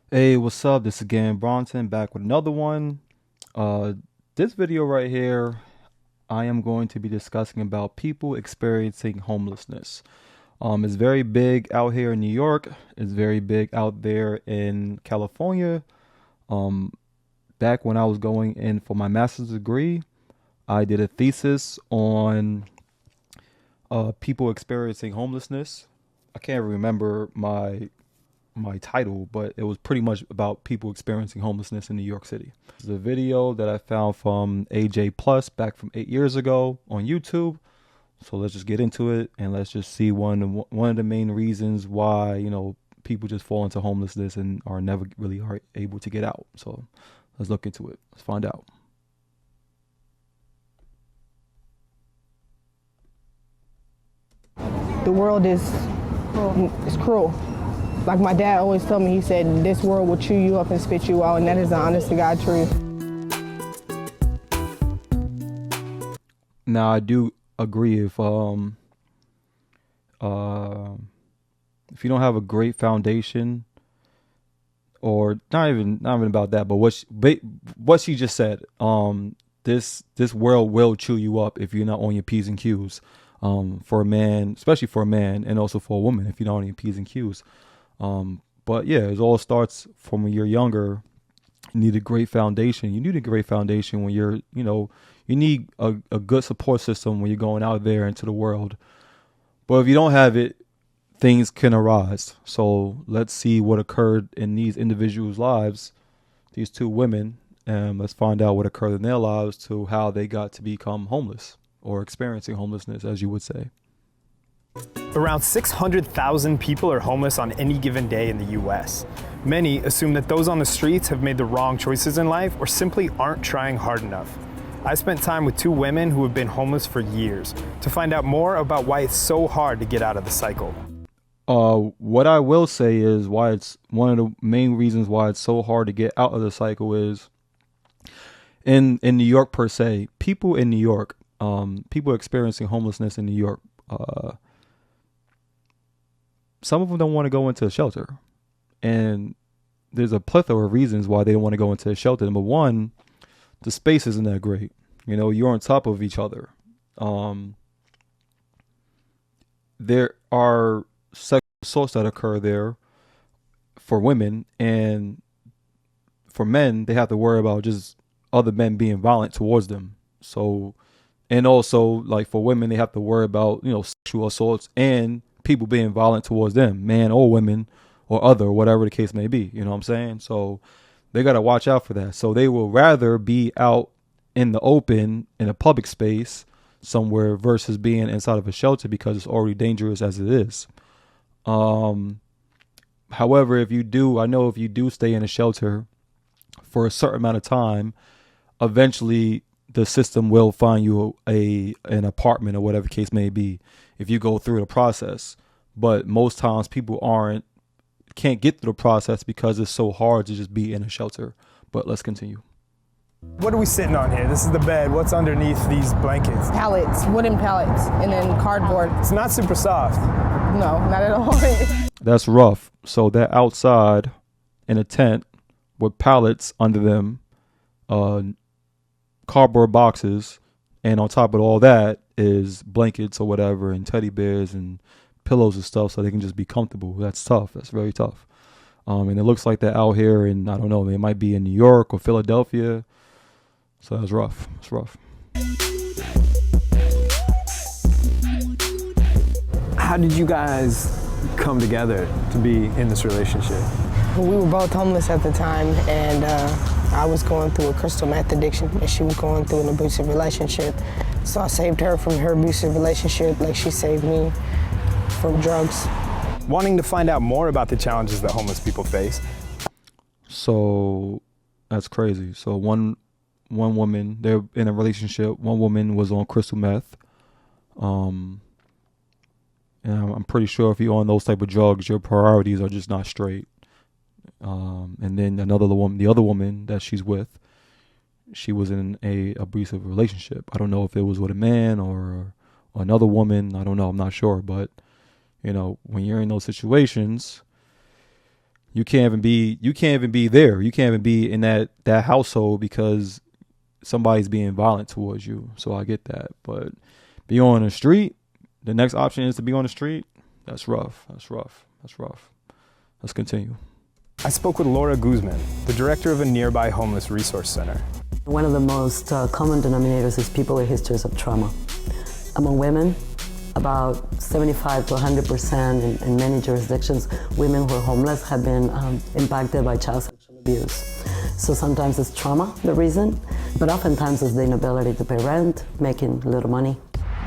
Hey, what's up? This is again Bronson back with another one. Uh, this video right here, I am going to be discussing about people experiencing homelessness. It's very big out here in New York. It's very big out there in California. Um, Back when I was going in for my master's degree, I did a thesis on people experiencing homelessness. I can't remember my title, but it was pretty much about people experiencing homelessness in New York City. It's a video that I found from AJ Plus back from 8 years ago on YouTube. So let's just get into it and let's just see one of the main reasons why people just fall into homelessness and are never really are able to get out. So let's look into it. Let's find out. The world is cruel. Like my dad always told me, he said, this world will chew you up and spit you out, and that is the honest to God truth. Now I do agree uh if you don't have a great foundation, or not even about that, but what she just said. This world will chew you up if you're not on your p's and q's. For a man, especially for a man, and also for a woman, if you're not on your p's and q's. But yeah, it all starts from when you're younger. You need a great foundation. You need a great foundation when you need a good support system when you're going out there into the world. But if you don't have it, things can arise. So let's see what occurred in these individuals' lives, these two women, and let's find out what occurred in their lives to how they got to become homeless or experiencing homelessness, as you would say. Around 600,000 people are homeless on any given day in the US. Many assume that those on the streets have made the wrong choices in life or simply aren't trying hard enough. I spent time with two women who have been homeless for years to find out more about why it's so hard to get out of the cycle. What I will say is why it's one of the main reasons why it's so hard to get out of the cycle is in New York per se. People in New York, people experiencing homelessness in New York, some of them don't want to go into a shelter, and there's a plethora of reasons why they don't want to go into a shelter. Number one, the space isn't that great. You're on top of each other. There are sexual assaults that occur there for women, and for men, they have to worry about just other men being violent towards them. So, and also like for women, they have to worry about sexual assaults and people being violent towards them, man or women or other, whatever the case may be. You know what I'm saying? So they got to watch out for that. So they will rather be out in the open in a public space somewhere versus being inside of a shelter because it's already dangerous as it is. However, I know if you do stay in a shelter for a certain amount of time, eventually the system will find you an apartment or whatever the case may be if you go through the process. But most times people can't get through the process because it's so hard to just be in a shelter. But let's continue. What are we sitting on here? This is the bed. What's underneath these blankets? Pallets, wooden pallets, and then cardboard. It's not super soft. No, not at all. That's rough. So they're outside in a tent with pallets under them, cardboard boxes, and on top of all that is blankets or whatever and teddy bears and pillows and stuff so they can just be comfortable. That's tough. That's very tough. And it looks like they're out here in, I don't know, they might be in New York or Philadelphia. So that's rough. It's rough. How did you guys come together to be in this relationship? We were both homeless at the time, and I was going through a crystal meth addiction, and she was going through an abusive relationship. So I saved her from her abusive relationship like she saved me from drugs. Wanting to find out more about the challenges that homeless people face. So that's crazy. So one woman, they're in a relationship. One woman was on crystal meth. And I'm pretty sure if you're on those type of drugs, your priorities are just not straight. And then the other woman that she's with, she was in a abusive relationship. I don't know if it was with a man or another woman. I don't know. I'm not sure. But when you're in those situations, You can't even be there. You can't even be in that household because somebody's being violent towards you. So I get that. But be on the street, the next option is to be on the street. That's rough. That's rough. That's rough. Let's continue. I spoke with Laura Guzman, the director of a nearby homeless resource center. One of the most common denominators is people with histories of trauma. Among women, about 75 to 100% in many jurisdictions, women who are homeless have been impacted by child sexual abuse. So sometimes it's trauma, the reason, but oftentimes it's the inability to pay rent, making little money.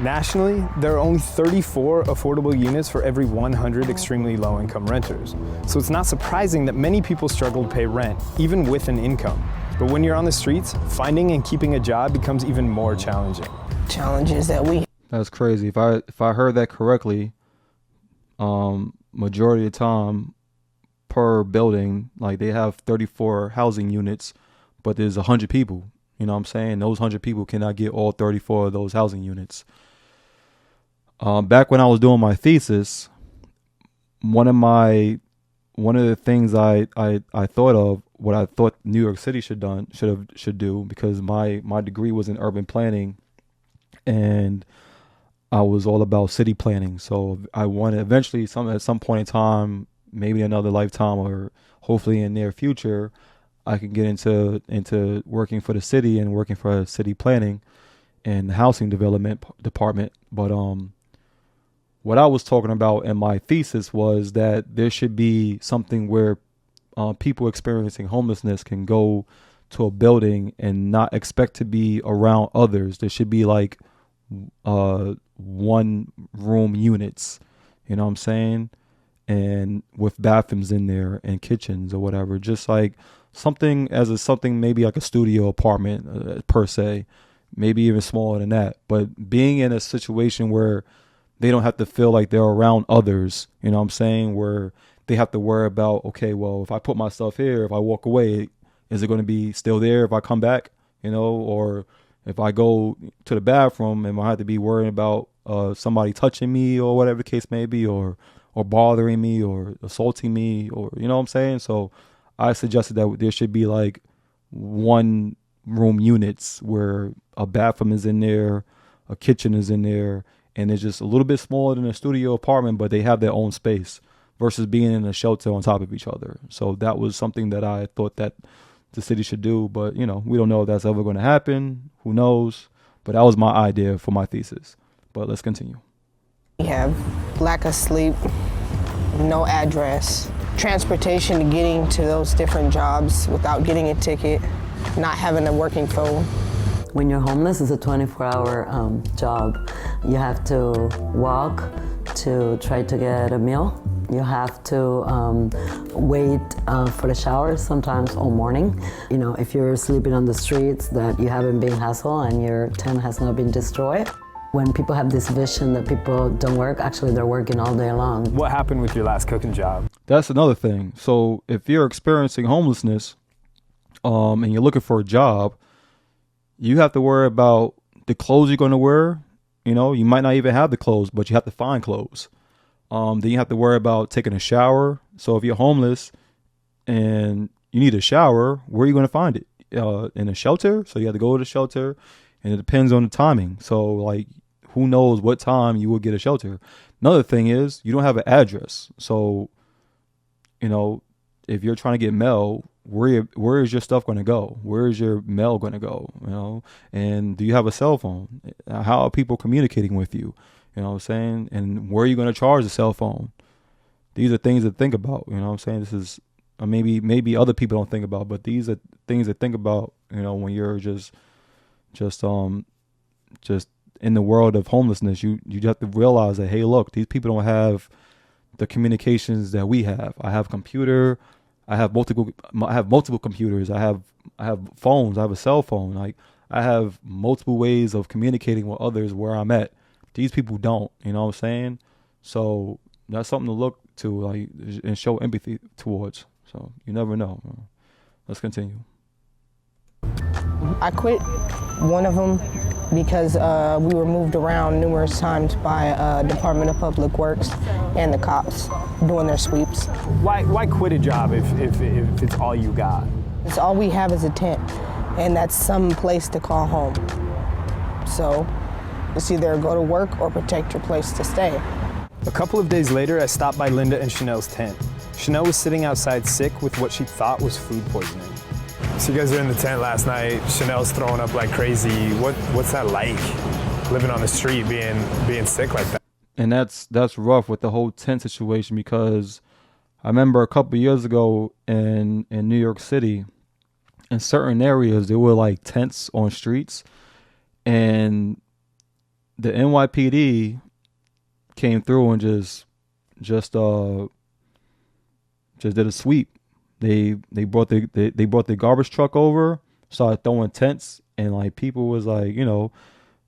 Nationally, there are only 34 affordable units for every 100 extremely low-income renters. So it's not surprising that many people struggle to pay rent, even with an income. But when you're on the streets, finding and keeping a job becomes even more challenging. Challenges that we That's crazy. If I heard that correctly, majority of the time per building, like they have 34 housing units, but there's 100 people. You know what I'm saying? Those 100 people cannot get all 34 of those housing units. Back when I was doing my thesis, one of the things I thought of, what I thought New York City should do, because my degree was in urban planning, and I was all about city planning. So I wanted eventually at some point in time, maybe another lifetime or hopefully in the near future, I can get into working for the city and working for city planning and the housing development department. But what I was talking about in my thesis was that there should be something where people experiencing homelessness can go to a building and not expect to be around others. There should be like one room units, you know what I'm saying? And with bathrooms in there and kitchens or whatever, just like something maybe like a studio apartment per se, maybe even smaller than that. But being in a situation where they don't have to feel like they're around others, you know what I'm saying? Where they have to worry about, okay, well, if I put my stuff here, if I walk away, is it going to be still there if I come back, you know? Or if I go to the bathroom, am I have to be worrying about somebody touching me or whatever the case may be, or bothering me or assaulting me, or, you know what I'm saying? So I suggested that there should be like one room units where a bathroom is in there, a kitchen is in there, and it's just a little bit smaller than a studio apartment, but they have their own space versus being in a shelter on top of each other. So that was something that I thought that the city should do, but you know, we don't know if that's ever going to happen. Who knows? But that was my idea for my thesis. But let's continue. We have lack of sleep, no address, transportation to getting to those different jobs without getting a ticket, not having a working phone. When you're homeless, it's a 24-hour job. You have to walk to try to get a meal. You have to wait for the shower sometimes all morning. You know, if you're sleeping on the streets, that you haven't been hassled and your tent has not been destroyed. When people have this vision that people don't work, actually they're working all day long. What happened with your last cooking job? That's another thing. So if you're experiencing homelessness and you're looking for a job, you have to worry about the clothes you're going to wear. You know, you might not even have the clothes, but you have to find clothes. Then you have to worry about taking a shower. So if you're homeless and you need a shower, where are you going to find it? In a shelter? So you have to go to the shelter, and it depends on the timing. So like, who knows what time you will get a shelter. Another thing is you don't have an address. So, you know, if you're trying to get mail, where is your stuff going to go? Where is your mail going to go? You know, and do you have a cell phone? How are people communicating with you? You know what I'm saying? And where are you going to charge the cell phone? These are things to think about. You know what I'm saying? This is maybe other people don't think about, but these are things to think about. You know, when you're just in the world of homelessness, you have to realize that, hey, look, these people don't have the communications that we have. I have computer. I have multiple computers. I have phones. I have a cell phone. Like, I have multiple ways of communicating with others where I'm at. These people don't, you know what I'm saying? So that's something to look to, like, and show empathy towards. So you never know. Let's continue. I quit one of them because we were moved around numerous times by Department of Public Works, and the cops doing their sweeps. Why quit a job if it's all you got? It's all we have is a tent, and that's some place to call home. So it's either go to work or protect your place to stay. A couple of days later, I stopped by Linda and Chanel's tent. Chanel was sitting outside sick with what she thought was food poisoning. So you guys are in the tent last night. Chanel's throwing up like crazy. What's that like, living on the street, being sick like that? And that's rough with the whole tent situation, because I remember a couple of years ago in New York City, in certain areas there were like tents on streets, and the NYPD came through and just did a sweep. They brought the garbage truck over, started throwing tents, and like people was like, you know,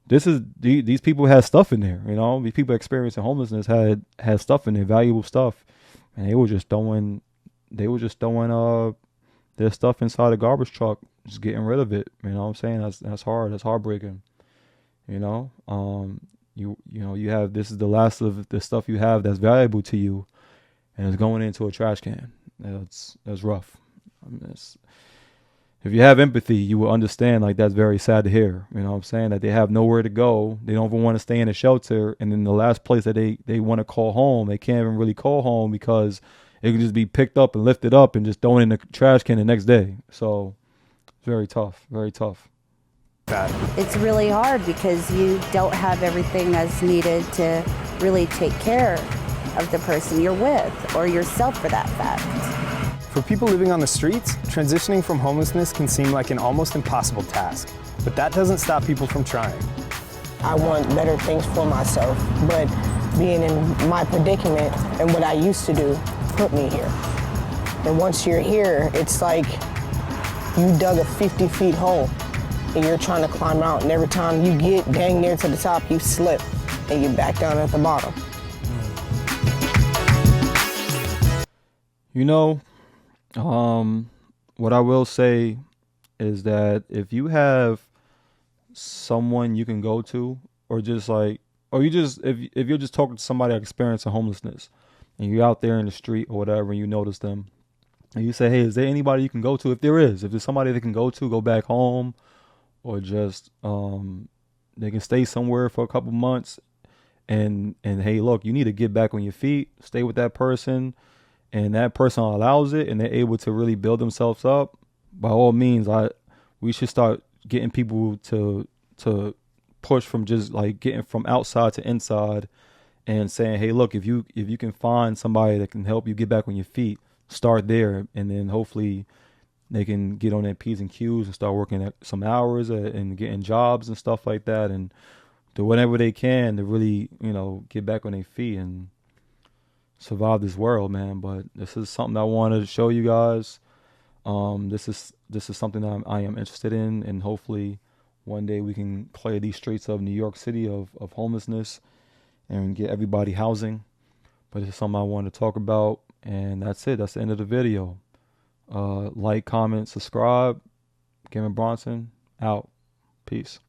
these people had stuff in there, you know, these people experiencing homelessness had stuff in there, valuable stuff, and they were just throwing their stuff inside the garbage truck, just getting rid of it. You know what I'm saying? That's hard. That's heartbreaking. You know, you know, you have, this is the last of the stuff you have that's valuable to you, and it's going into a trash can. That's rough. I mean, if you have empathy, you will understand, like, that's very sad to hear. You know what I'm saying? That they have nowhere to go. They don't even want to stay in a shelter. And then the last place that they want to call home, they can't even really call home because it can just be picked up and lifted up and just thrown in the trash can the next day. So it's very tough, very tough. It's really hard because you don't have everything that's needed to really take care of the person you're with, or yourself for that fact. For people living on the streets, transitioning from homelessness can seem like an almost impossible task, but that doesn't stop people from trying. I want better things for myself, but being in my predicament and what I used to do put me here. And once you're here, it's like you dug a 50 feet hole and you're trying to climb out, and every time you get dang near to the top, you slip and you're back down at the bottom. You know, what I will say is that if you have someone you can go to, or just like, or you just, if you're just talking to somebody experiencing homelessness and you're out there in the street or whatever, and you notice them and you say, hey, is there anybody you can go to? If there's somebody they can go back home, or just, they can stay somewhere for a couple months, and hey, look, you need to get back on your feet, stay with that person, and that person allows it, and they're able to really build themselves up, by all means, we should start getting people to push from just like getting from outside to inside, and saying, hey, look, if you can find somebody that can help you get back on your feet, start there, and then hopefully they can get on their P's and Q's and start working at some hours and getting jobs and stuff like that, and do whatever they can to really, you know, get back on their feet and survive this world, man. But this is something I wanted to show you guys. This is something that I am interested in, and hopefully one day we can clear these streets of New York City of homelessness and get everybody housing. But this is something I wanted to talk about, and that's it. That's the end of the video. Like, comment, subscribe. Cameron Bronson, out. Peace.